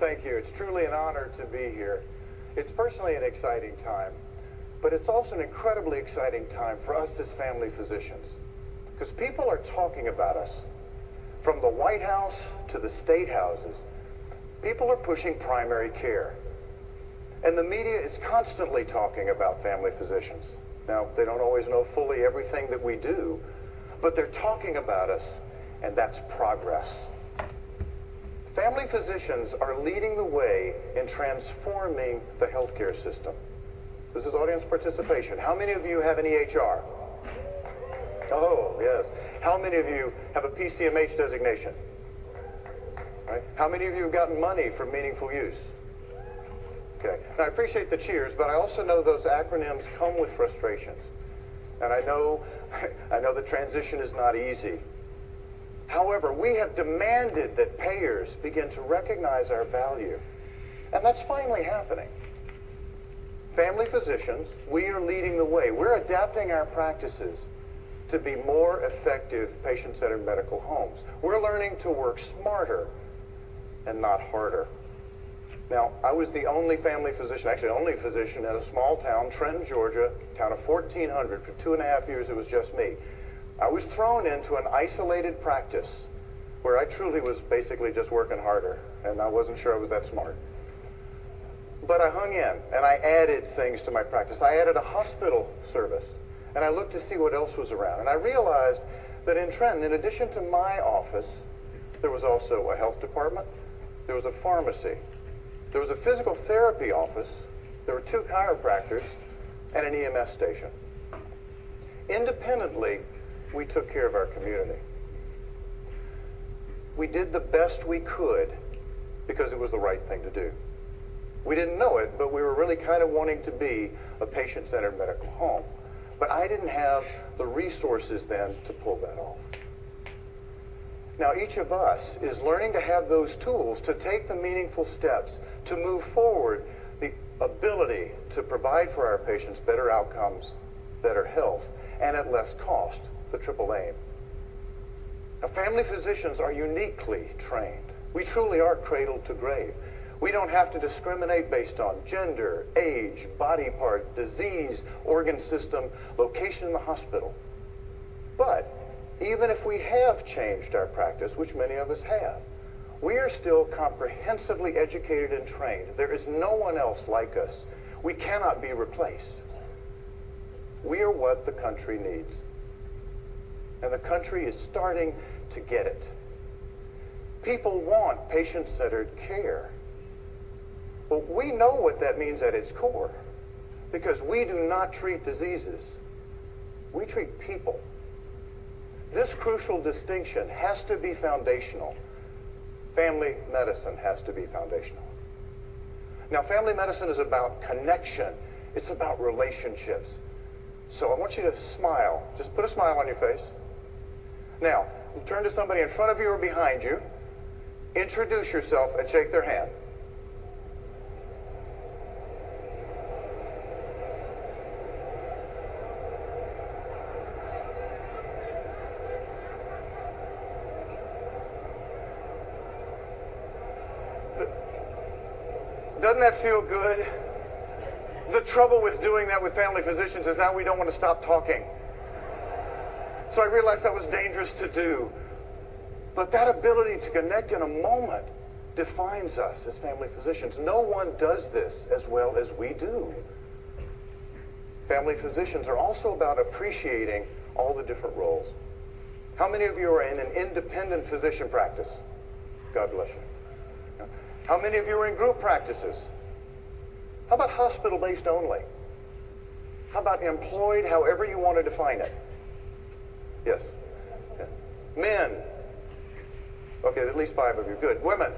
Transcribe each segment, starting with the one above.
Thank you. It's truly an honor to be here. It's personally an exciting time, but it's also an incredibly exciting time for us as family physicians, because people are talking about us. From the White House to the state houses, people are pushing primary care. And the media is constantly talking about family physicians. Now, they don't always know fully everything that we do, but they're talking about us, and that's progress. Family physicians are leading the way in transforming the healthcare system. This is audience participation. How many of you have an EHR? Oh, yes. How many of you have a PCMH designation? Right? How many of you have gotten money for meaningful use? Okay. Now, I appreciate the cheers, but I also know those acronyms come with frustrations. And I know the transition is not easy. However, we have demanded that payers begin to recognize our value. And that's finally happening. Family physicians, we are leading the way. We're adapting our practices to be more effective patient-centered medical homes. We're learning to work smarter and not harder. Now, I was the only family physician, actually only physician in a small town, Trenton, Georgia, town of 1,400. For 2.5 years, it was just me. I was thrown into an isolated practice where I truly was basically just working harder, and I wasn't sure I was that smart. But I hung in, and I added things to my practice. I added a hospital service, and I looked to see what else was around. And I realized that in Trenton, in addition to my office, there was also a health department, there was a pharmacy, there was a physical therapy office, there were 2 chiropractors, and an EMS station. Independently, we took care of our community. We did the best we could because it was the right thing to do. We didn't know it, but we were really kind of wanting to be a patient-centered medical home. But I didn't have the resources then to pull that off. Now, each of us is learning to have those tools to take the meaningful steps to move forward the ability to provide for our patients better outcomes, better health, and at less cost, the triple aim. Now, family physicians are uniquely trained. We truly are cradle to grave. We don't have to discriminate based on gender, age, body part, disease, organ system, location in the hospital. But even if we have changed our practice, which many of us have, we are still comprehensively educated and trained. There is no one else like us. We cannot be replaced. We are what the country needs. And the country is starting to get it. People want patient-centered care. But we know what that means at its core, because we do not treat diseases. We treat people. This crucial distinction has to be foundational. Family medicine has to be foundational. Now, family medicine is about connection. It's about relationships. So I want you to smile. Just put a smile on your face. Now, turn to somebody in front of you or behind you. Introduce yourself and shake their hand. Doesn't that feel good? The trouble with doing that with family physicians is now we don't want to stop talking. So I realized that was dangerous to do. But that ability to connect in a moment defines us as family physicians. No one does this as well as we do. Family physicians are also about appreciating all the different roles. How many of you are in an independent physician practice? God bless you. How many of you are in group practices? How about hospital-based only? How about employed, however you want to define it? Yes. Yeah. Men. Okay, at least 5 of you. Good. Women.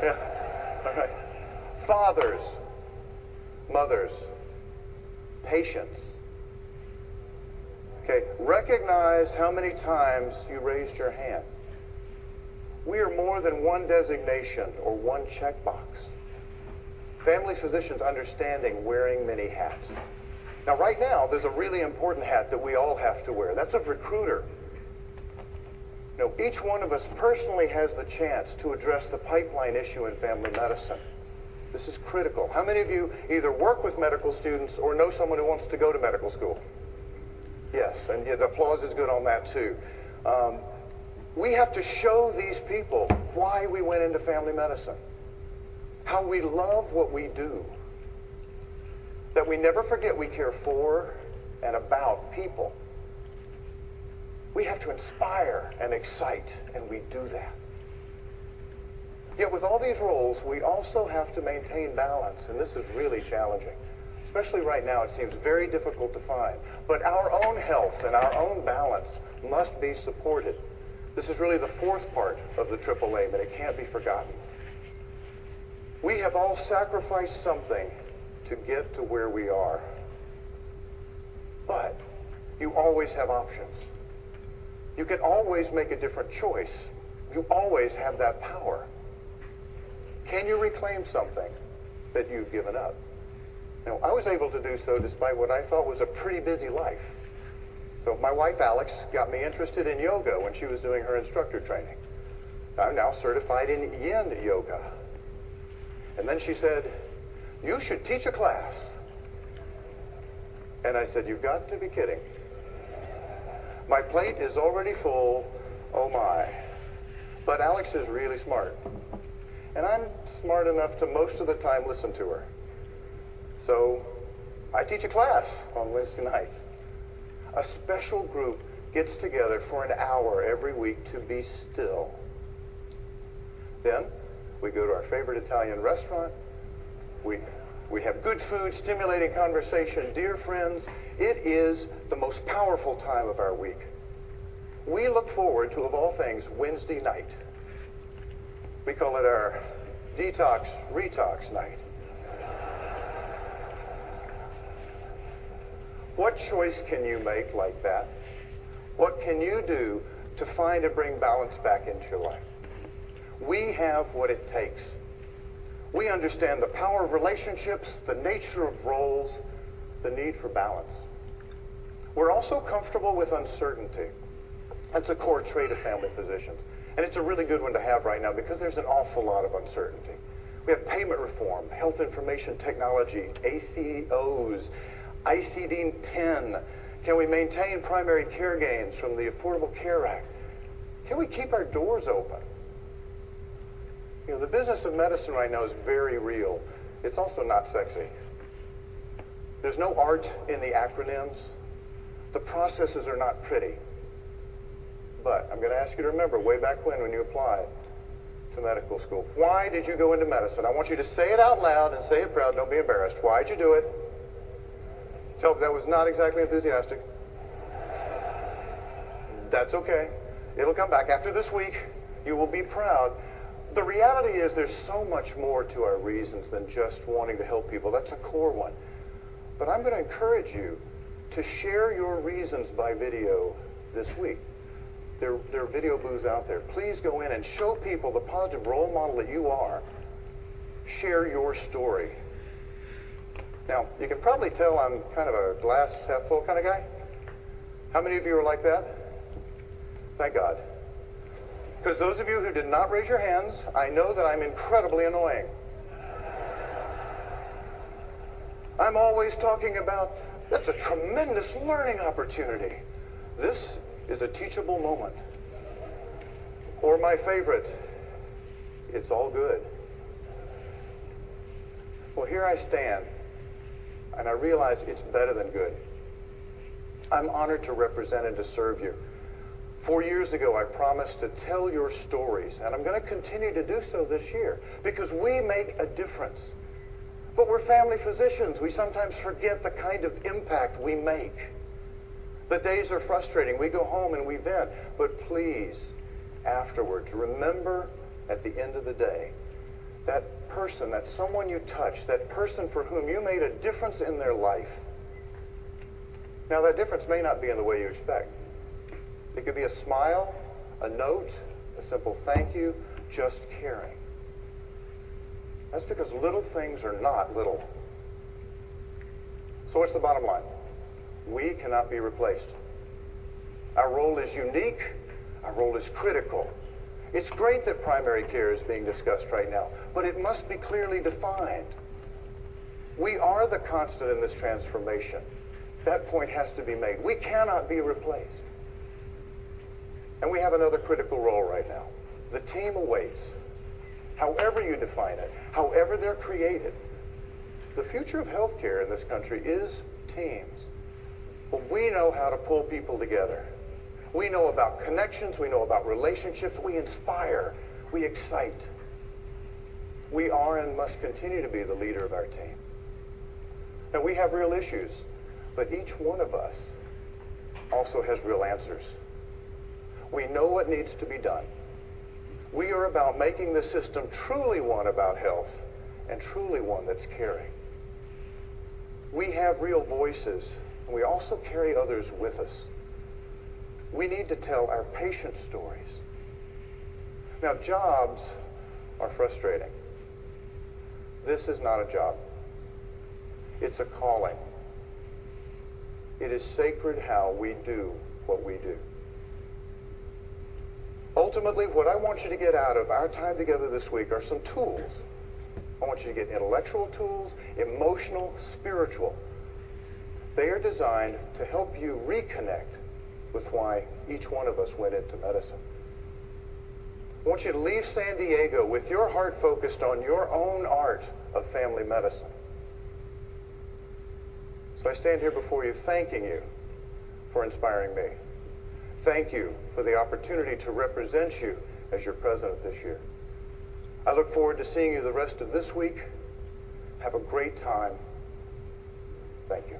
Yeah. All right. Fathers. Mothers. Patients. Okay. Recognize how many times you raised your hand. We are more than one designation or one checkbox. Family physicians understanding wearing many hats. Now, right now, there's a really important hat that we all have to wear. That's of recruiter. You know, each one of us personally has the chance to address the pipeline issue in family medicine. This is critical. How many of you either work with medical students or know someone who wants to go to medical school? Yes, and yeah, the applause is good on that too. We have to show these people why we went into family medicine, how we love what we do, that we never forget we care for and about people. We have to inspire and excite, and we do that. Yet with all these roles, we also have to maintain balance, and this is really challenging. Especially right now, it seems very difficult to find. But our own health and our own balance must be supported. This is really the fourth part of the triple aim, and it can't be forgotten. We have all sacrificed something to get to where we are. But you always have options. You can always make a different choice. You always have that power. Can you reclaim something that you've given up? Now, I was able to do so despite what I thought was a pretty busy life. So my wife, Alex, got me interested in yoga when she was doing her instructor training. I'm now certified in yin yoga. And then she said, "You should teach a class." And I said, "You've got to be kidding. My plate is already full, oh my." But Alex is really smart. And I'm smart enough to most of the time listen to her. So I teach a class on Wednesday nights. A special group gets together for an hour every week to be still. Then we go to our favorite Italian restaurant. We have good food, stimulating conversation, dear friends. It is the most powerful time of our week. We look forward to, of all things, Wednesday night. We call it our detox, retox night. What choice can you make like that? What can you do to find and bring balance back into your life? We have what it takes. We understand the power of relationships, the nature of roles, the need for balance. We're also comfortable with uncertainty. That's a core trait of family physicians. And it's a really good one to have right now because there's an awful lot of uncertainty. We have payment reform, health information technology, ACOs, ICD-10. Can we maintain primary care gains from the Affordable Care Act? Can we keep our doors open? You know, the business of medicine right now is very real. It's also not sexy. There's no art in the acronyms. The processes are not pretty. But I'm going to ask you to remember way back when you applied to medical school. Why did you go into medicine? I want you to say it out loud and say it proud. Don't be embarrassed. Why did you do it? Tell me that was not exactly enthusiastic. That's okay. It'll come back. After this week, you will be proud. The reality is there's so much more to our reasons than just wanting to help people. That's a core one. But I'm going to encourage you to share your reasons by video this week. There are video booths out there. Please go in and show people the positive role model that you are. Share your story. Now, you can probably tell I'm kind of a glass half full kind of guy. How many of you are like that? Thank God. Because those of you who did not raise your hands, I know that I'm incredibly annoying. I'm always talking about, that's a tremendous learning opportunity. This is a teachable moment. Or my favorite, it's all good. Well, here I stand, and I realize it's better than good. I'm honored to represent and to serve you. 4 years ago, I promised to tell your stories, and I'm going to continue to do so this year, because we make a difference. But we're family physicians. We sometimes forget the kind of impact we make. The days are frustrating. We go home and we vent. But please, afterwards, remember at the end of the day, that person, that someone you touched, that person for whom you made a difference in their life. Now, that difference may not be in the way you expect. It could be a smile, a note, a simple thank you, just caring. That's because little things are not little. So what's the bottom line? We cannot be replaced. Our role is unique. Our role is critical. It's great that primary care is being discussed right now, but it must be clearly defined. We are the constant in this transformation. That point has to be made. We cannot be replaced. And we have another critical role right now. The team awaits. However you define it, however they're created, the future of healthcare in this country is teams. But we know how to pull people together. We know about connections, we know about relationships, we inspire, we excite. We are and must continue to be the leader of our team. Now, we have real issues, but each one of us also has real answers. We know what needs to be done. We are about making the system truly one about health and truly one that's caring. We have real voices, and we also carry others with us. We need to tell our patient stories. Now, jobs are frustrating. This is not a job. It's a calling. It is sacred how we do what we do. Ultimately, what I want you to get out of our time together this week are some tools. I want you to get intellectual tools, emotional, spiritual. They are designed to help you reconnect with why each one of us went into medicine. I want you to leave San Diego with your heart focused on your own art of family medicine. So I stand here before you thanking you for inspiring me. Thank you for the opportunity to represent you as your president this year. I look forward to seeing you the rest of this week. Have a great time. Thank you.